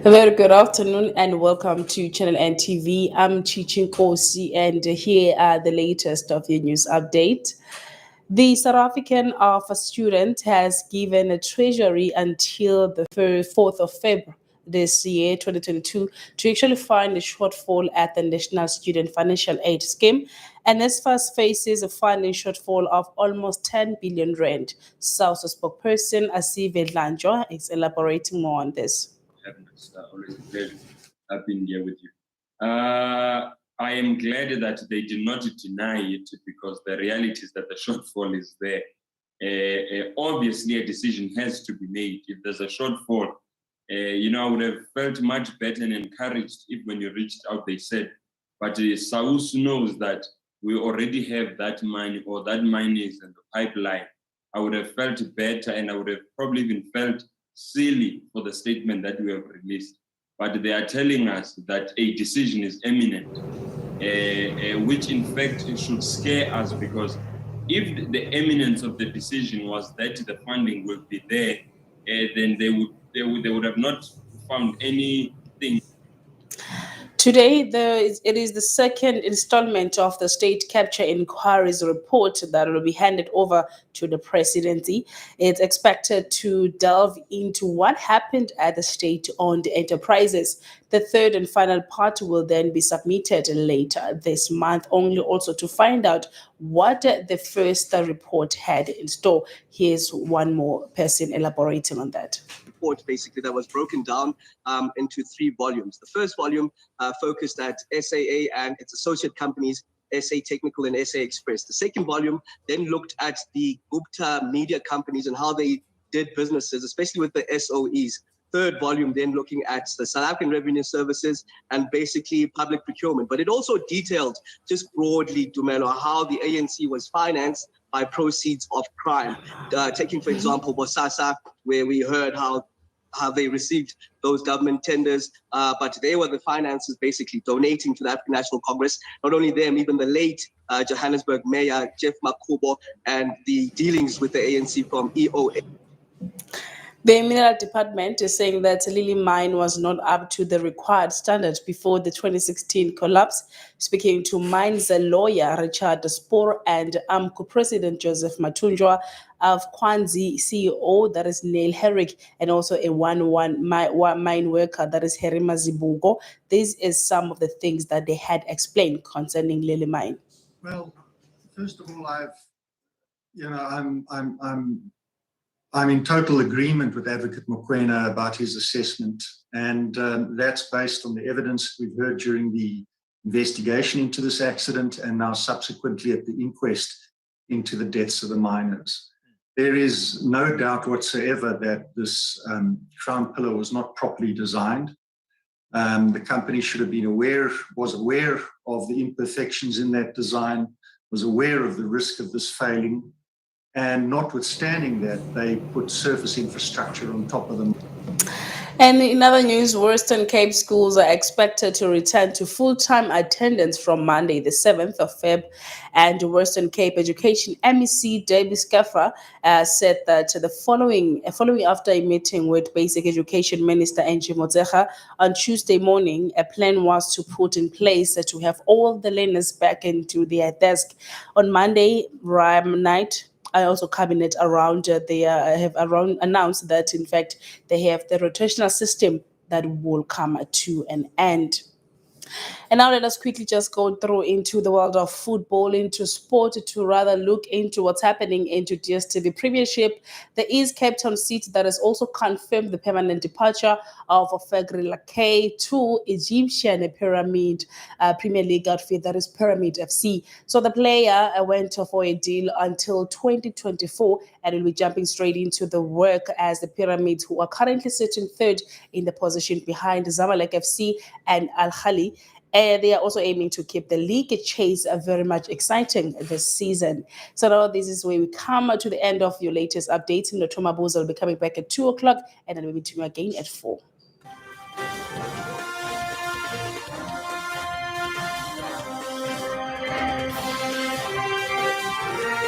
A very good afternoon and welcome to Channel NTV. I'm Chichin Kosi and here are the latest of the news update. The South African of a student has given a treasury until the 4th of February this year, 2022, to actually find a shortfall at the National Student Financial Aid Scheme. And Nsfas faces a funding shortfall of almost 10 billion rand. SAUSA spokesperson Asive Dlanjwa is elaborating more on this. It's always a pleasure being here with you. I am glad that they did not deny it because the reality is that the shortfall is there. Obviously, a decision has to be made. If there's a shortfall, I would have felt much better and encouraged if when you reached out, they said, but Saus knows that we already have that money or that money is in the pipeline. I would have felt better and I would have probably even felt silly for the statement that we have released, but they are telling us that a decision is imminent, which in fact should scare us because if the imminence of the decision was that the funding will be there, then they would have not found anything. Today, it is the second installment of the state capture inquiry's report that will be handed over to the presidency. It's expected to delve into what happened at the state-owned enterprises. The third and final part will then be submitted later this month, only also to find out what the first report had in store. Here's one more person elaborating on that. Report basically that was broken down into 3 volumes. The first volume focused at SAA and its associate companies, SA Technical and SA Express. The second volume then looked at the Gupta media companies and how they did businesses, especially with the SOEs. Third volume then looking at the South African Revenue Services and basically public procurement. But it also detailed just broadly, Dumelo, how the ANC was financed by proceeds of crime. Taking, for example, Bosasa, where we heard how they received those government tenders, but they were the finances basically donating to the African National Congress. Not only them, even the late Johannesburg Mayor, Jeff Makubo, and the dealings with the ANC from EOA. The Mineral Department is saying that Lily Mine was not up to the required standards before the 2016 collapse. Speaking to Mine's lawyer Richard Spoor and AMCU President Joseph Matunjwa, of Kwanzi CEO, that is Neil Herrick, and also a one mine worker, that is Harry Mazibugo. This is some of the things that they had explained concerning Lily Mine. Well, first of all, I'm in total agreement with Advocate Mokoena about his assessment, and that's based on the evidence we've heard during the investigation into this accident and now subsequently at the inquest into the deaths of the miners. There is no doubt whatsoever that this crown pillar was not properly designed. The company should have been was aware of the imperfections in that design, was aware of the risk of this failing, and notwithstanding that, they put surface infrastructure on top of them. And in other news, Western Cape schools are expected to return to full-time attendance from Monday, the 7th of Feb. And Western Cape Education MEC Debbie Scaffer said that following after a meeting with Basic Education Minister Angie Motshekga on Tuesday morning, a plan was to put in place to have all the learners back into their desk on Monday night. Also cabinet around they have announced that in fact they have the rotational system that will come to an end. And now let us quickly just go through into the world of football, into sport, to rather look into what's happening into DStv Premiership. The East Cape Town City that has also confirmed the permanent departure of Fegri Lakay to Egyptian Pyramid Premier League outfit, that is Pyramid FC. So the player went for a deal until 2024 and will be jumping straight into the work as the Pyramids, who are currently sitting third in the position behind Zamalek FC and Al Khali. And they are also aiming to keep the league chase very much exciting this season. So now this is where we come to the end of your latest updates. Notoma Boza will be coming back at 2 o'clock, and then we'll be meeting you again at 4.